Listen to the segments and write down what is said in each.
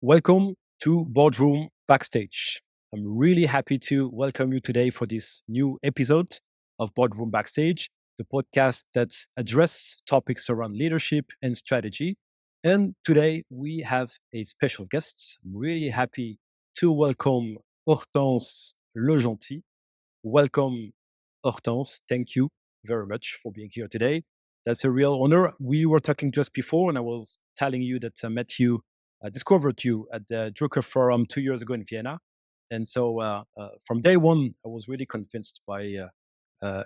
Welcome to Boardroom Backstage. I'm really happy to welcome you today for this new episode of Boardroom Backstage, the podcast that addresses topics around leadership and strategy. And today we have a special guest. I'm really happy to welcome Hortense Le Gentil. Welcome, Hortense. Thank you very much for being here today. That's a real honor. We were talking just before, and I was telling you that I met you, discovered you at the Drucker Forum 2 years ago in Vienna. And so from day one, I was really convinced by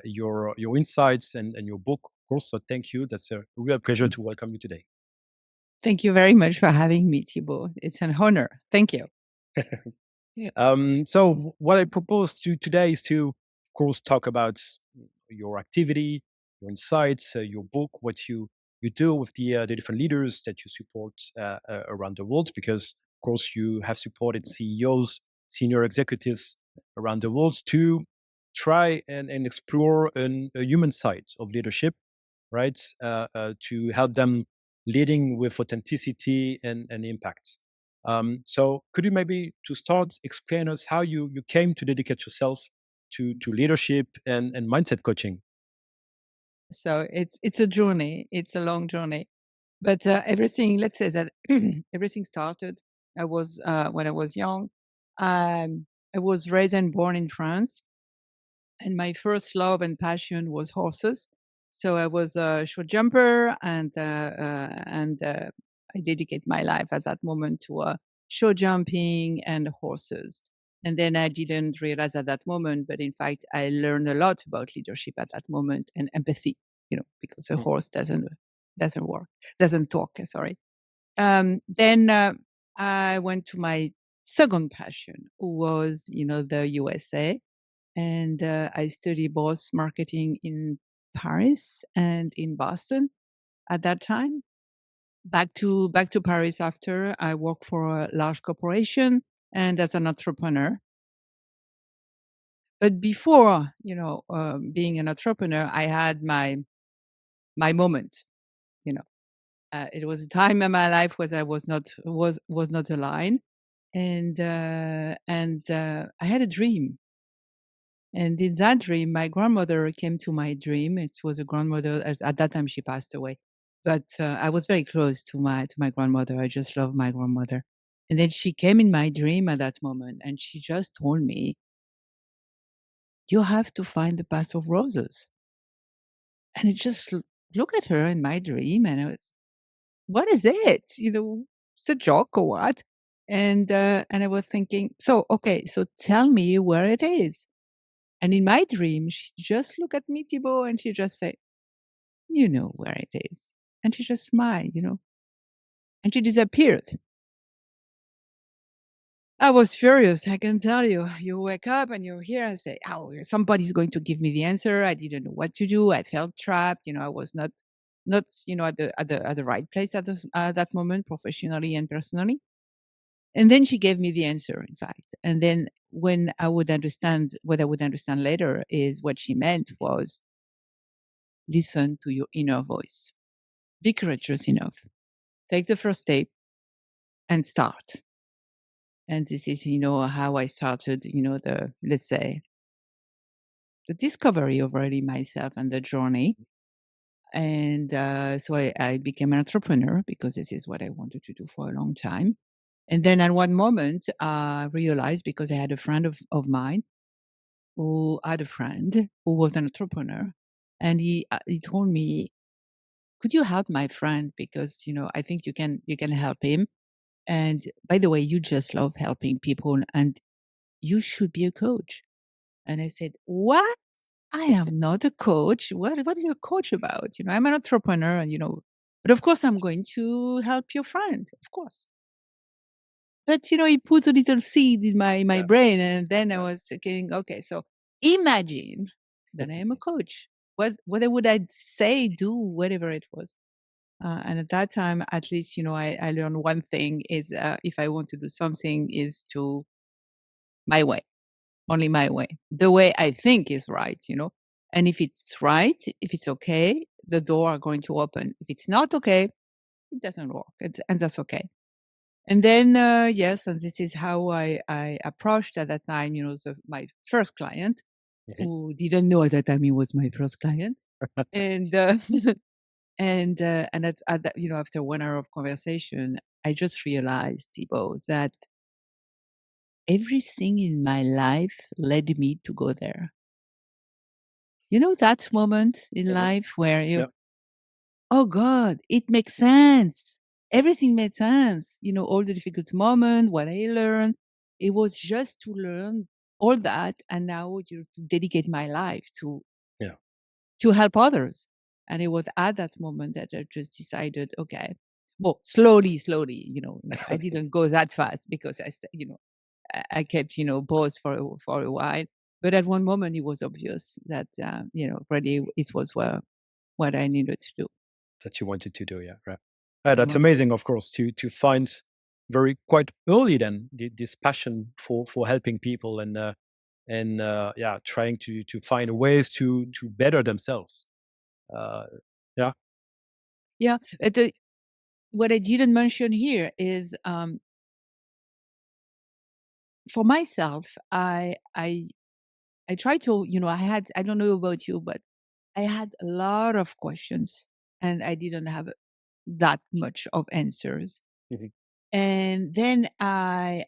your insights and your book, of course. So thank you. That's a real pleasure to welcome you today. Thank you very much for having me, Thibault. It's an honor. Thank you. So what I propose to today is to, of course, talk about your activity, your insights, your book, what you do with the different leaders that you support around the world. Because, of course, you have supported CEOs, senior executives around the world to try and explore a human side of leadership, right? To help them leading with authenticity and impact. So could you maybe to start explain us how you came to dedicate yourself to leadership and mindset coaching? So it's a journey. It's a long journey, but everything. Let's say that everything started. I was when I was young. I was raised and born in France, and my first love and passion was horses. So I was a short jumper, and I dedicate my life at that moment to show jumping and horses. And then I didn't realize at that moment, but in fact, I learned a lot about leadership at that moment and empathy. Because a Mm. horse doesn't talk. Sorry. Then I went to my second passion, was the USA, and I studied both marketing in Paris and in Boston at that time. Back to Paris after I worked for a large corporation and as an entrepreneur. But before, being an entrepreneur, I had my moment. You know, it was a time in my life where I was not aligned, and I had a dream. And in that dream, my grandmother came to my dream. It was a grandmother at that time; she passed away, but I was very close to my grandmother. I just love my grandmother. And then she came in my dream at that moment, and she just told me, "You have to find the path of roses." And I just look at her in my dream, and I was, "What is it? It's a joke or what?" And I was thinking, "So okay, so tell me where it is." And in my dream, she just looked at me, Thibault, and she just said, "You know where it is." And she just smiled, and she disappeared. I was furious, I can tell you. You wake up and you're here and say, "Oh, somebody's going to give me the answer." I didn't know what to do. I felt trapped. I was not at the right place at that moment, professionally and personally. And then she gave me the answer, in fact. And then when I would understand, what I would understand later is what she meant was, listen to your inner voice. Be courageous enough. Take the first step and start. And this is, how I started, let's say, the discovery of really myself and the journey. And so I became an entrepreneur because this is what I wanted to do for a long time. And then at one moment, I realized, because I had a friend of mine who had a friend who was an entrepreneur. And he told me, "Could you help my friend? Because, I think you can help him. And by the way, you just love helping people and you should be a coach." And I said, "What? I am not a coach. What is a coach about? I'm an entrepreneur and, but of course I'm going to help your friend, of course." But, he put a little seed in my Yeah, brain. And then I yeah. was thinking, okay, so imagine that I am a coach. What would I say, do, whatever it was. And at that time, at least, I learned one thing is, if I want to do something, is to my way, only my way, the way I think is right. And if it's right, if it's okay, the door are going to open. If it's not okay, it doesn't work. And that's okay. And then, yes, and this is how I approached at that time, my first client, Mhm. who didn't know at that time he was my first client. And at that, after 1 hour of conversation, I just realized, Thibaut, that everything in my life led me to go there. That moment in Mhm. life where Yeah. oh God, it makes sense. Everything made sense. All the difficult moments, what I learned, it was just to learn all that, and now to dedicate my life Yeah. to help others. And it was at that moment that I just decided, okay, well, slowly, I didn't go that fast because I kept, pause for a while. But at one moment, it was obvious that, really it was what I needed to do. That you wanted to do. Yeah. Right. That's Mm. amazing, of course, to find very quite early then this passion for helping people and yeah, trying to find ways to better themselves. Uh, yeah. Yeah. What I didn't mention here is, for myself, I try to, I don't know about you, but I had a lot of questions and I didn't have that much of answers. Mhm. And then I'm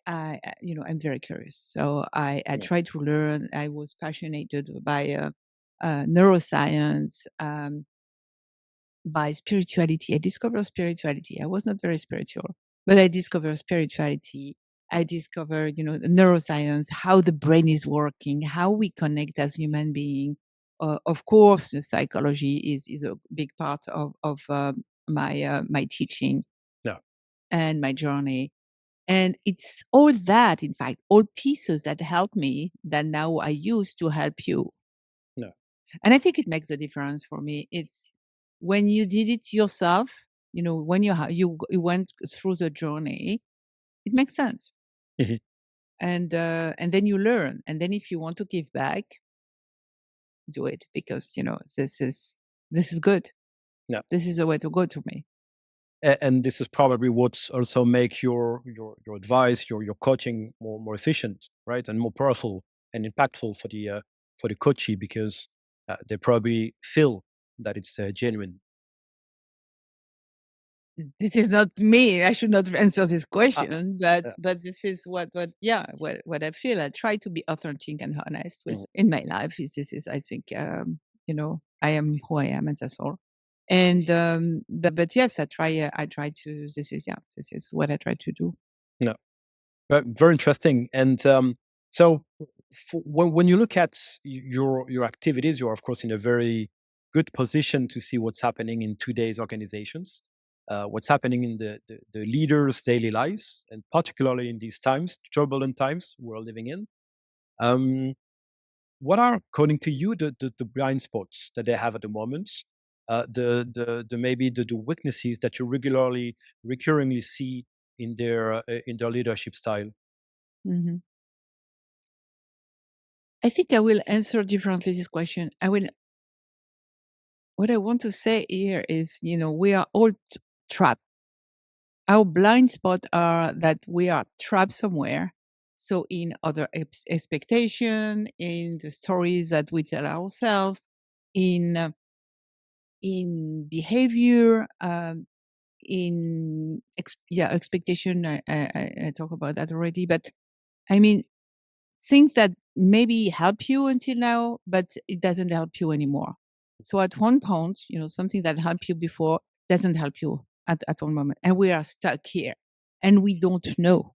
very curious. So I Yeah. tried to learn. I was passionate by neuroscience, by spirituality. I discovered spirituality. I was not very spiritual, but I discovered spirituality. I discovered, the neuroscience, how the brain is working, how we connect as human beings. Of course, the psychology is a big part of my teaching Yeah. and my journey. And it's all that, in fact, all pieces that help me that now I use to help you. Yeah. And I think it makes a difference for me. It's when you did it yourself, when you went through the journey, it makes sense. Mhm. And then you learn. And then if you want to give back, do it because this is good. Yeah. This is the way to go to me. And this is probably what's also make your advice, your coaching more efficient, right, and more powerful and impactful for the coachee because they probably feel that it's genuine. This is not me. I should not answer this Ah, question, but yeah. this is what I feel. I try to be authentic and honest with Mhm. in my life. This is I think I am who I am, and that's all. And but yes, I try to. This is what I try to do. Yeah. Very interesting. And so, when you look at your activities, you're of course in a very good position to see what's happening in today's organizations, what's happening in the leaders' daily lives, and particularly in these times, turbulent times we're living in. Um, what are, according to you, the blind spots that they have at the moment? The maybe the weaknesses that you recurringly see in their leadership style. Mhm. I think I will answer differently this question. What I want to say here is, we are all trapped. Our blind spot are that we are trapped somewhere. So in other expectation, in the stories that we tell ourselves, in behavior, expectation. I talk about that already, but I mean things that maybe help you until now, but it doesn't help you anymore. So at one point, something that helped you before doesn't help you at one moment. And we are stuck here and we don't know.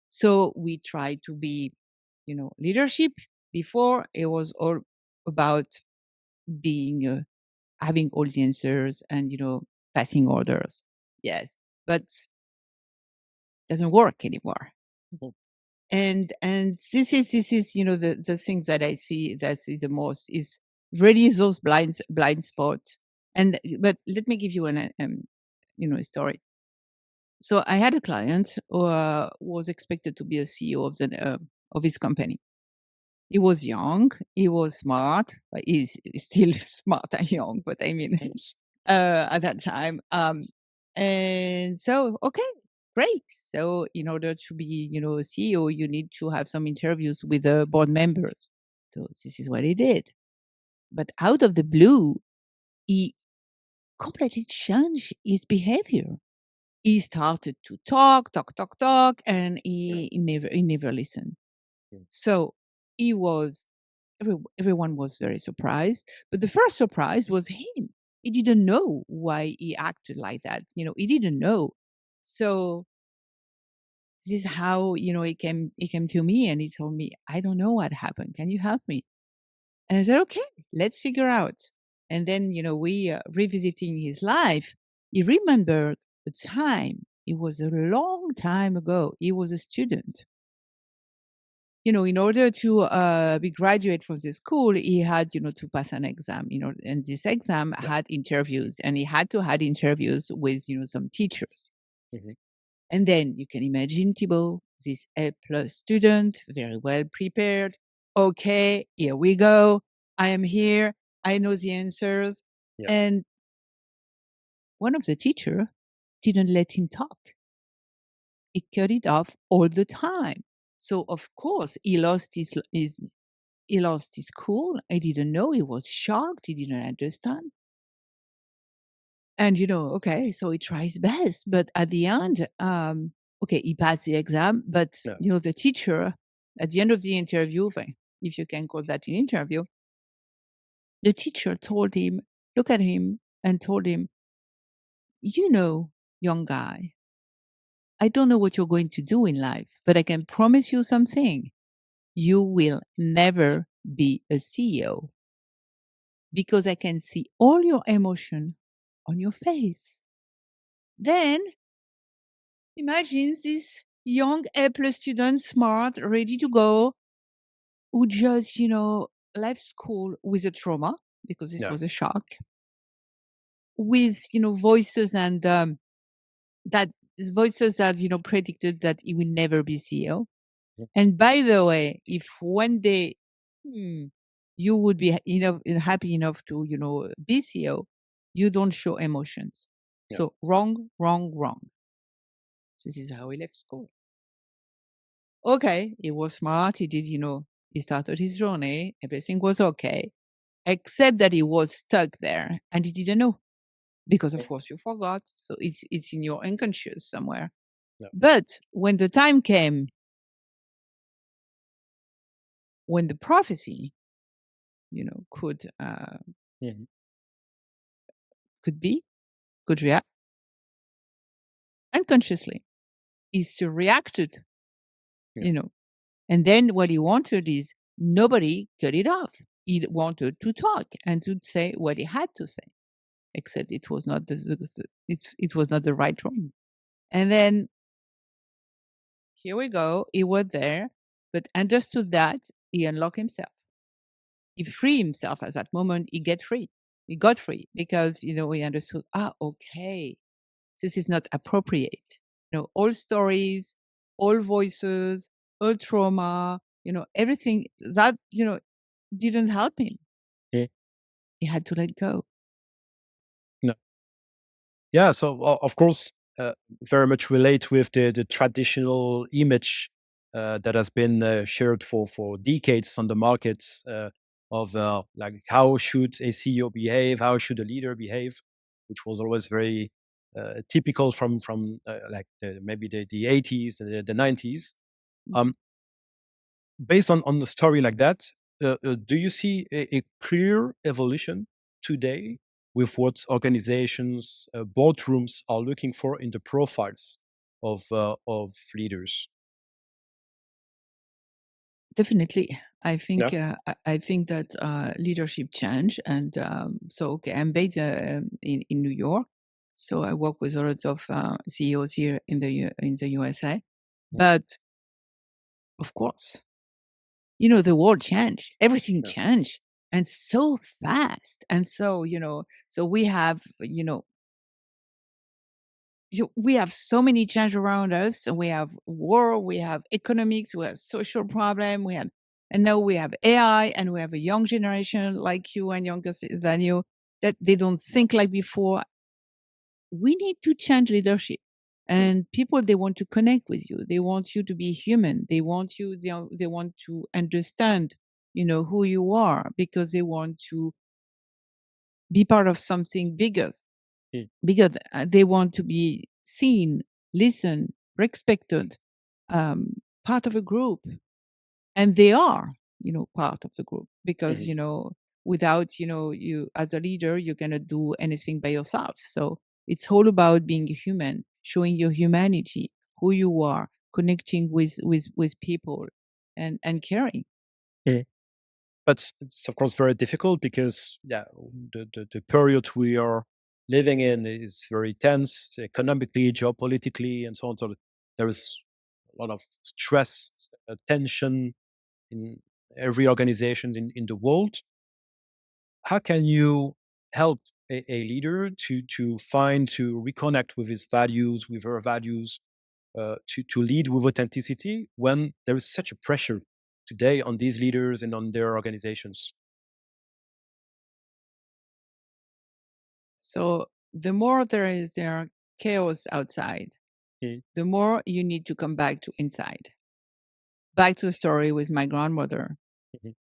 So we try to be, leadership. Before it was all about being, having all the answers and, passing orders. Yes. But doesn't work anymore. And this is the things that I see the most is really those blind spots. And but let me give you a story. So I had a client who was expected to be a CEO of his company. He was young, he was smart, but he's still smart and young, but I mean at that time. And so okay. great. So in order to be, a CEO, you need to have some interviews with the board members. So this is what he did. But out of the blue, he completely changed his behavior. He started to talk, and he never listened. Mm. So he was everyone was very surprised. But the first surprise was him. He didn't know why he acted like that. He didn't know. So this is how he came to me and he told me, I don't know what happened. Can you help me? And I said, okay, let's figure out. And then, we revisiting his life, he remembered the time. It was a long time ago. He was a student. In order to be graduate from the school, he had, to pass an exam, and this exam Yeah. had interviews, and he had to had interviews with, some teachers. Mhm. And then you can imagine Thibault, this A+ student, very well prepared. Okay, here we go. I am here. I know the answers. Yeah. And one of the teacher didn't let him talk. He cut it off all the time. So of course he lost his cool. I didn't know. He was shocked. He didn't understand. And okay, so he tries best, but at the end, okay, he passed the exam, but Yeah. the teacher at the end of the interview, if you can call that an interview, the teacher told him, look at him, and told him, young guy, I don't know what you're going to do in life, but I can promise you something. You will never be a CEO because I can see all your emotion on your face. Then imagine this young A+ student, smart, ready to go, who just, left school with a trauma because this Yeah. was a shock, with, voices and that voices that, predicted that he will never be CEO. Mhm. And by the way, if one day you would be happy enough to, be CEO, you don't show emotions. Yeah. So wrong, wrong, wrong. This is how he left school. Okay, he was smart. He did, he started his journey. Everything was okay, except that he was stuck there and he didn't know because, of course, you forgot. So it's in your unconscious somewhere. Yeah. But when the time came, when the prophecy, Mhm. could react unconsciously, he still reacted, Yeah. you know. And then what he wanted is nobody cut it off. He wanted to talk and to say what he had to say, except it was not it was not the right one. And then here we go. He was there, but understood that he unlocked himself. He freed himself at that moment. He get free. He got free because he understood. Okay, this is not appropriate. All stories, all voices, all trauma. Everything that didn't help him. Yeah. He had to let go. No. Yeah. So of course, very much relate with the traditional image that has been shared for decades on the markets of like how should a CEO behave, how should a leader behave, which was always very typical from like maybe the 80s, the 90s. Um, Based on the story like that, do you see a clear evolution today with what organizations, boardrooms are looking for in the profiles of leaders? Definitely. I Yeah. think I think that leadership change, and so okay, I'm based in New York, so I work with a lot of CEOs here in the USA. Mm. But of course, the world changed, everything Yeah. changed, and so fast, and so so we have so many change around us. We have war, we have economics, we have social problem, and now we have AI, and we have a young generation like you and younger than you that they don't think like before. We need to change leadership. And people, they want to connect with you. They want you to be human. They want you, they want to understand, who you are, because they want to be part of something bigger. Mm. They want to be seen, listened, respected, part of a group. And they are, part of the group, because, Mhm. without, you as a leader, you cannot do anything by yourself. So it's all about being human, showing your humanity, who you are, connecting with people, and caring. Mm. But it's of course very difficult because yeah, the period we are living in is very tense economically, geopolitically, and so on. So there is a lot of stress, tension in every organization in the world. How can you help a leader to reconnect with his values, with her values, to lead with authenticity when there is such a pressure today on these leaders and on their organizations? So the more there chaos outside, Mm. the more you need to come back to inside. Back to the story with my grandmother. Mhm.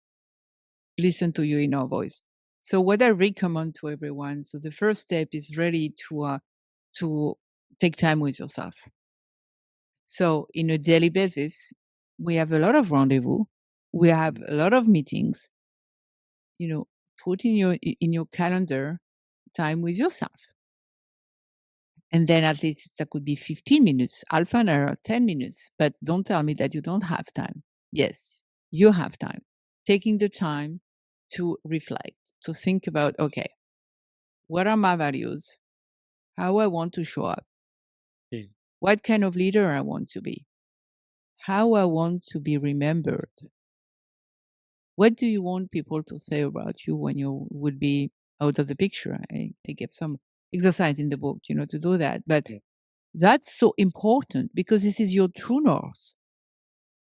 Listen to your inner voice. So what I recommend to everyone, so the first step is really to take time with yourself. So in a daily basis, we have a lot of rendezvous, we have a lot of meetings. You know, put in your calendar time with yourself, and then at least that could be 15 minutes, half an hour, 10 minutes. But don't tell me that you don't have time. Yes, you have time. Taking the time to reflect, to think about, okay, what are my values? How I want to show up? Mm. What kind of leader I want to be? How I want to be remembered? What do you want people to say about you when you would be out of the picture? I give some exercise in the book, to do that. But Yeah. that's so important, because this is your true north.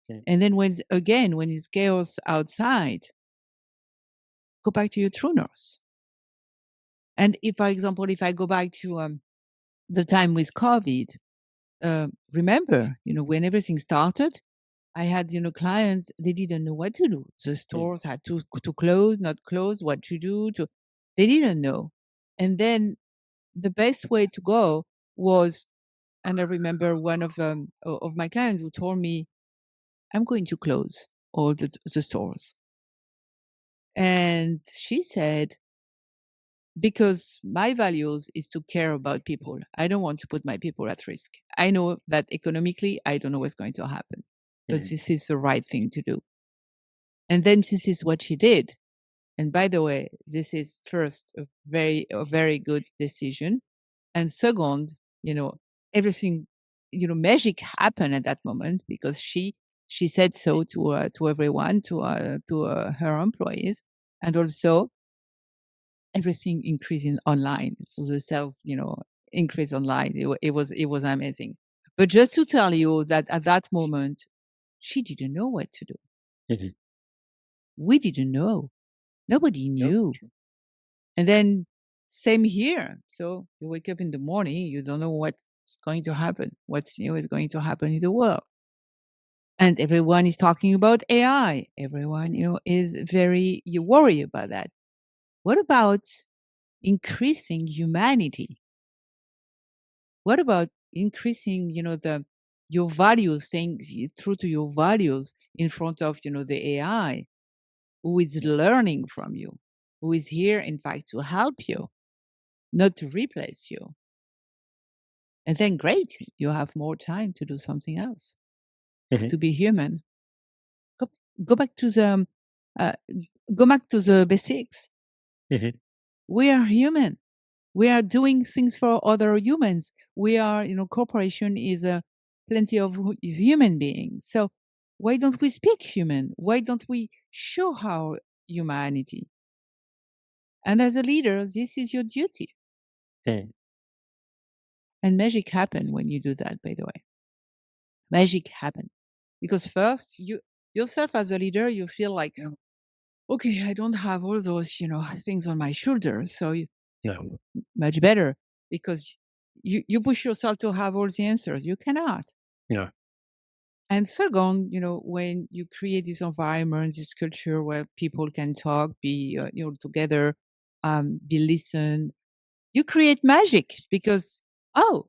Mm. And then when it's chaos outside, go back to your true north. And if, for example, if I go back to the time with COVID, remember, when everything started, I had, clients, they didn't know what to do. The Mm. stores had to close, not close, what to do. They didn't know. And then the best way to go was, and I remember one of my clients who told me, I'm going to close all the stores. And she said, because my values is to care about people. I don't want to put my people at risk. I know that economically, I don't know what's going to happen, but Mm. this is the right thing to do. And then this is what she did. And by the way, this is first a very good decision. And second, you know, everything, magic happened at that moment, because she said so to everyone, to her employees, and also everything increasing online. So the sales, increase online. It was amazing. But just to tell you that at that moment, she didn't know what to do. Mhm. We didn't know. Nobody Yeah, knew. sure. And then same here. So you wake up in the morning, you don't know what's going to happen, what's new is going to happen in the world. And everyone is talking about AI. Everyone, is very you worry about that. What about increasing humanity? What about increasing, the your values, staying true to your values in front of, the AI, who is learning from you, who is here, in fact, to help you, not to replace you. And then great, you have more time to do something else, Mhm. to be human. Go, go back to the uh, go back to the basics. Mhm. We are human. We are doing things for other humans. We are, corporation is plenty of human beings. So why don't we speak human? Why don't we show our humanity? And as a leader, this is your duty. Mm. And magic happen when you do that, by the way. Magic happen. Because first, you yourself as a leader, you feel like, okay, I don't have all those, things on my shoulders. So No. much better, because you push yourself to have all the answers. You cannot. Yeah. And second, when you create this environment, this culture where people can talk, be together, be listened, you create magic because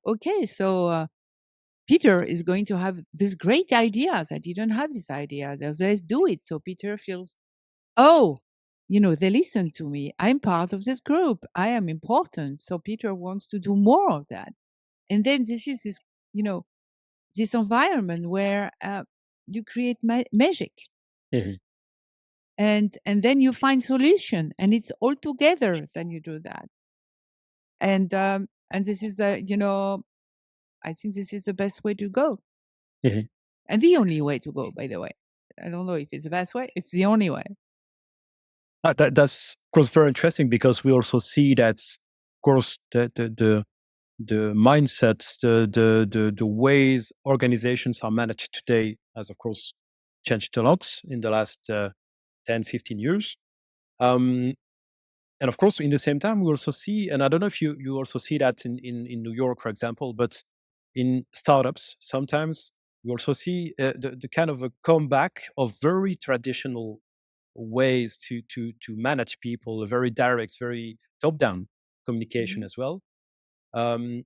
okay, so Peter is going to have this great ideas. I didn't have this idea. Let's do it. So Peter feels, oh, they listen to me. I'm part of this group. I am important. So Peter wants to do more of that. And then this is this, this environment where you create magic, Mhm. and then you find solution, and it's all together. Then you do that, and this is I think this is the best way to go, Mhm. and the only way to go. By the way, I don't know if it's the best way. It's the only way. That's of course very interesting because we also see that, of course, the mindsets, the ways organizations are managed today has of course changed a lot in the last 10, 15 years. Um, and of course, in the same time, we also see, and I don't know if you also see that in New York, for example, but in startups, sometimes we also see the kind of a comeback of very traditional ways to manage people, a very direct, very top down communication Mhm. as well.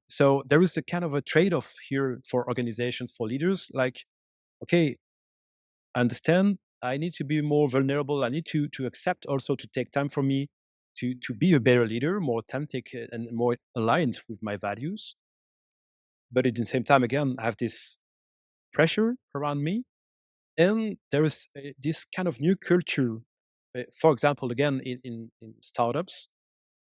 So there is a kind of a trade off here for organizations, for leaders. Like, okay, I understand. I need to be more vulnerable. I need to accept also to take time for me to be a better leader, more authentic and more aligned with my values. But at the same time, again, I have this pressure around me, and there is this kind of new culture. For example, again in startups,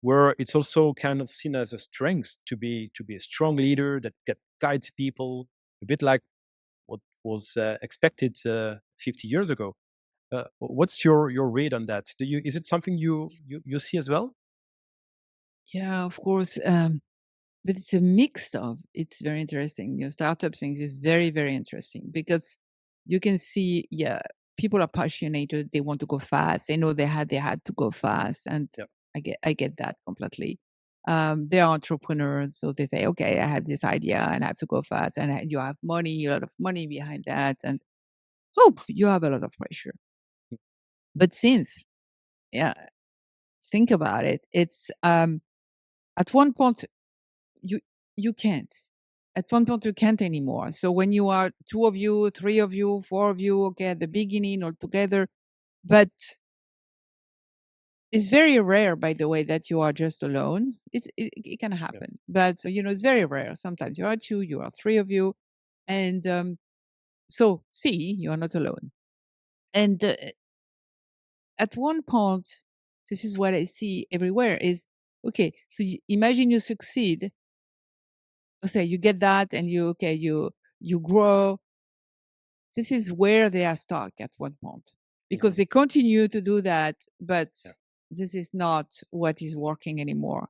where it's also kind of seen as a strength to be a strong leader that guides people, a bit like what was expected 50 years ago. What's your read on that? Is it something you see as well? Yeah, of course. But it's a mix of. It's very interesting. Startup things is very, very interesting because you can see, yeah, people are passionate. They want to go fast. They know they had to go fast, and Yeah. I get that completely. They are entrepreneurs, so they say, okay, I have this idea and I have to go fast, and you have money, a lot of money behind that, and you have a lot of pressure. But since, yeah, think about it, it's at one point you you can't. At one point you can't anymore. So when you are two of you, three of you, four of you, okay, at the beginning all together, but it's very rare, by the way, that you are just alone. It can Yeah. happen, but it's very rare. Sometimes you are two, you are three of you, and so see, you are not alone. And at one point, this is what I see everywhere: is okay. So imagine you succeed. Say you get that, and you grow. This is where they are stuck at one point because Mhm. they continue to do that, but Yeah. this is not what is working anymore.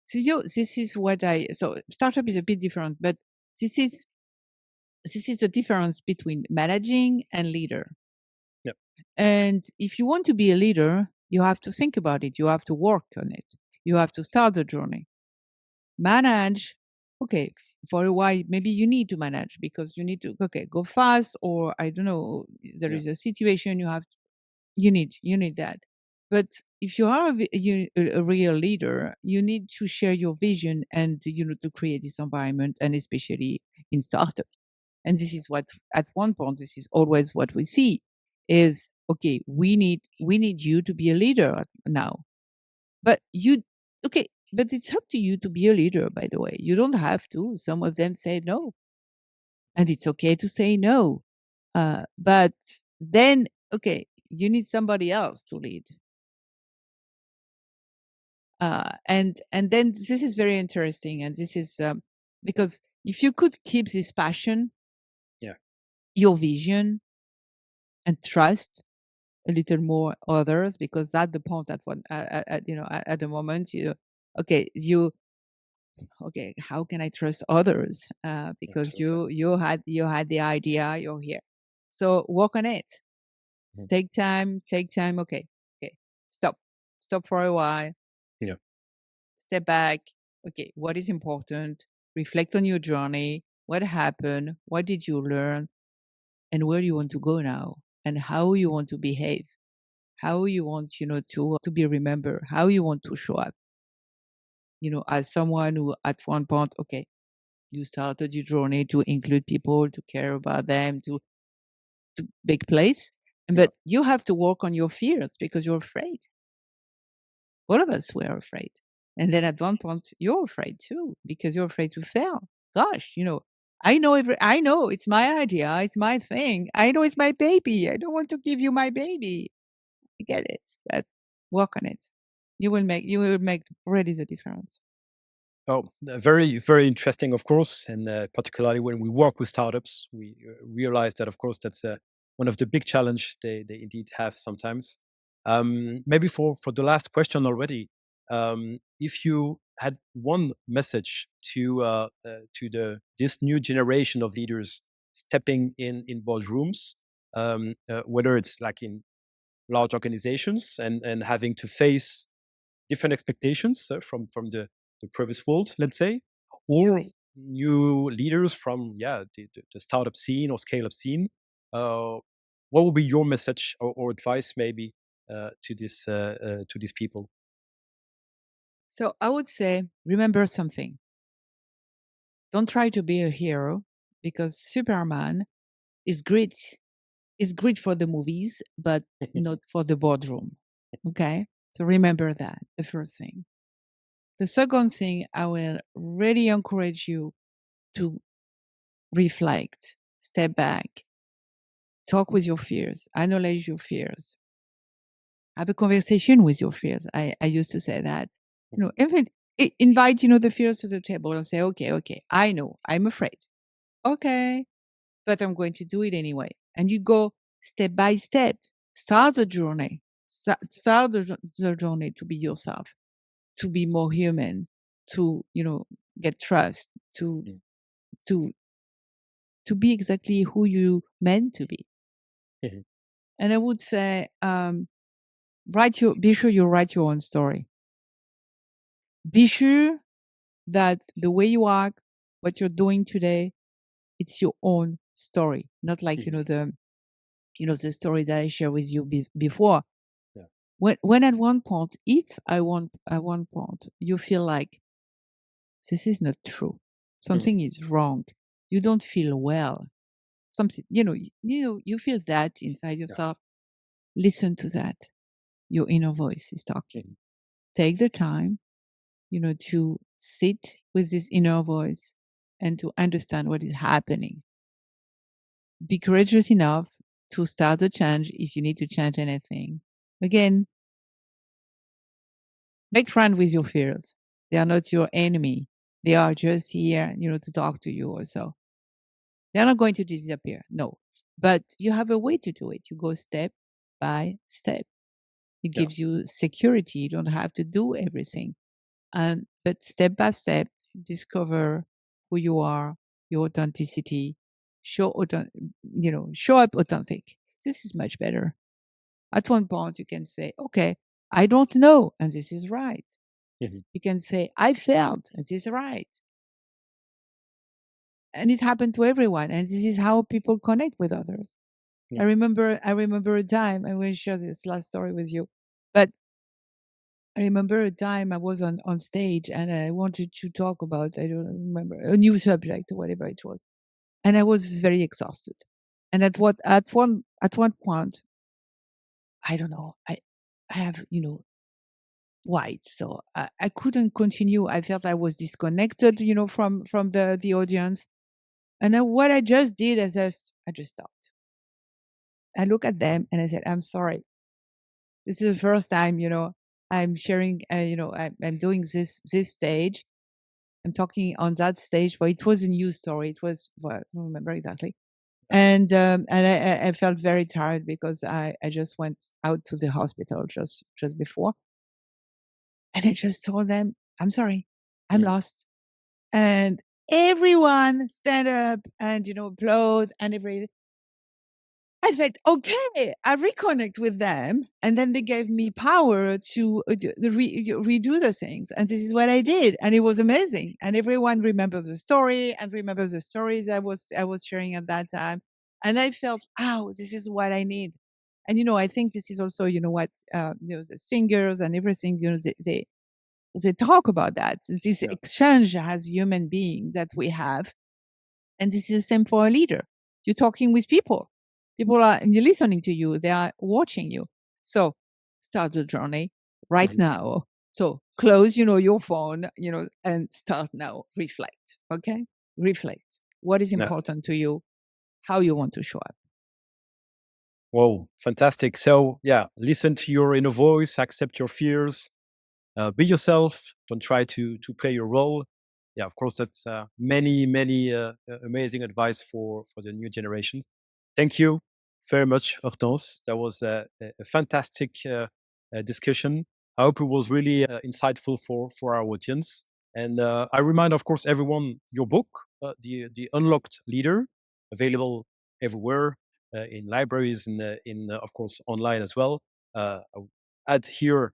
So this is what I so startup is a bit different, but this is this is the difference between managing and leader. Yeah. And if you want to be a leader, you have to think about it. You have to work on it. You have to start the journey. Manage, okay, for a while, maybe you need to manage because you need to, okay, go fast, or I don't know, there Yeah. is a situation you need that. But if you are a real leader, you need to share your vision and to create this environment, and especially in startup. And this is what, at one point, this is always what we see is, okay, we need you to be a leader now. But okay, but it's up to you to be a leader, by the way. You don't have to. Some of them say no, and it's okay to say no. But then, okay, you need somebody else to lead. And then this is very interesting, and this is because if you could keep this passion, Yeah. your vision, and trust a little more others, because at the point at one at the moment okay you okay, how can I trust others? Because Absolutely. you had the idea, you're here. So work on it. Mhm. Take time, take time. Okay. Okay. Stop. Stop for a while. Yeah. Step back. Okay, what is important? reflect on your journey, what happened, what did you learn, and where you want to go now, and how you want to behave, how you want, to be remembered, how you want to show up, as someone who at one point, okay, you started your journey to include people, to care about them, to big place. Yeah. But you have to work on your fears because you're afraid. All of us were afraid. And then at one point, you're afraid too because you're afraid to fail. Gosh, I know it's my idea, it's my thing. I know it's my baby. I don't want to give you my baby. I get it, but work on it. You will make really the difference. Oh, very, very interesting, of course, and particularly when we work with startups, we realize that, of course, that's one of the big challenge they indeed have sometimes. Maybe for the last question already, if you had one message to the this new generation of leaders stepping in boardrooms, whether it's like in large organizations and having to face different expectations from the previous world, let's say, or new leaders from the startup scene or scale up scene. Uh, what would be your message or advice maybe to these people? So I would say, remember something. Don't try to be a hero because Superman is great. Is great for the movies, but not for the boardroom. Okay. So remember that, the first thing. The second thing, I will really encourage you to reflect, step back, talk with your fears, acknowledge your fears, have a conversation with your fears. I used to say that, even invite, the fears to the table and say, okay, I know I'm afraid. Okay, but I'm going to do it anyway. And you go step by step, start the journey, start the journey to be yourself, to be more human, to, get trust, to, Mm. to, to be exactly who you meant to be. Mhm. And I would say, be sure you write your own story. Be sure that the way you act, what you're doing today, it's your own story, not like, Mhm. the story that I shared with you before. Yeah. When at one point, if at one point you feel like this is not true, Mhm. something is wrong, you don't feel well, something, you feel that inside Yeah. yourself, listen to that. Your inner voice is talking. Mhm. Take the time, to sit with this inner voice and to understand what is happening. Be courageous enough to start a change if you need to change anything. Again, make friends with your fears. They are not your enemy. They are just here, to talk to you or so. They're not going to disappear. No. But you have a way to do it. You go step by step. It Yeah. gives you security. You don't have to do everything. But step by step, discover who you are, your authenticity, show up authentic. This is much better. At one point, you can say, okay, I don't know, and this is right. Mhm. You can say, I failed, and this is right. And it happened to everyone. And this is how people connect with others. Yeah. I remember a time, I will share this last story with you. But I remember a time I was on stage and I wanted to talk about, I don't remember, a new subject or whatever it was. And I was very exhausted. And at one point, I don't know, I have, white. So I couldn't continue. I felt I was disconnected, from the audience. And then what I just did is I just stopped. I looked at them and I said, I'm sorry. This is the first time, I'm sharing, I'm doing this stage. I'm talking on that stage, but it was a new story. It was, well, I don't remember exactly. And I felt very tired because I just went out to the hospital just before. And I just told them, I'm sorry, I'm Mhm. lost. And everyone stand up and, applaud and everything. I felt okay. I reconnect with them, and then they gave me power to redo the things, and this is what I did, and it was amazing. And everyone remembers the story and remembers the stories I was sharing at that time, and I felt, oh, this is what I need. And I think this is also what the singers and everything they talk about that this Yeah. exchange as human beings that we have, and this is the same for a leader. You're talking with people. People are listening to you. They are watching you. So start the journey right Mhm. now. So close, your phone, and start now. Reflect. Okay? Reflect. What is Yeah. important to you? How you want to show up. Whoa, fantastic. So, yeah, listen to your inner voice, accept your fears, be yourself. Don't try to play your role. Yeah, of course, that's many amazing advice for the new generations. Thank you very much, Hortense. That was a fantastic discussion. I hope it was really insightful for our audience. And I remind, of course, everyone your book, the Unlocked Leader, available everywhere in libraries and in of course online as well. I'll add here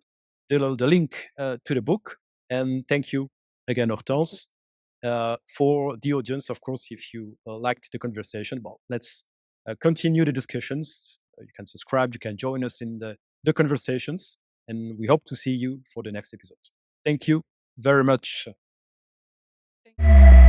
the link to the book. And thank you again, Thank you. Hortense. For the audience, of course, if you liked the conversation, well, let's continue the discussions. You can subscribe, you can join us in the conversations, and we hope to see you for the next episode. Thank you very much. Thank you.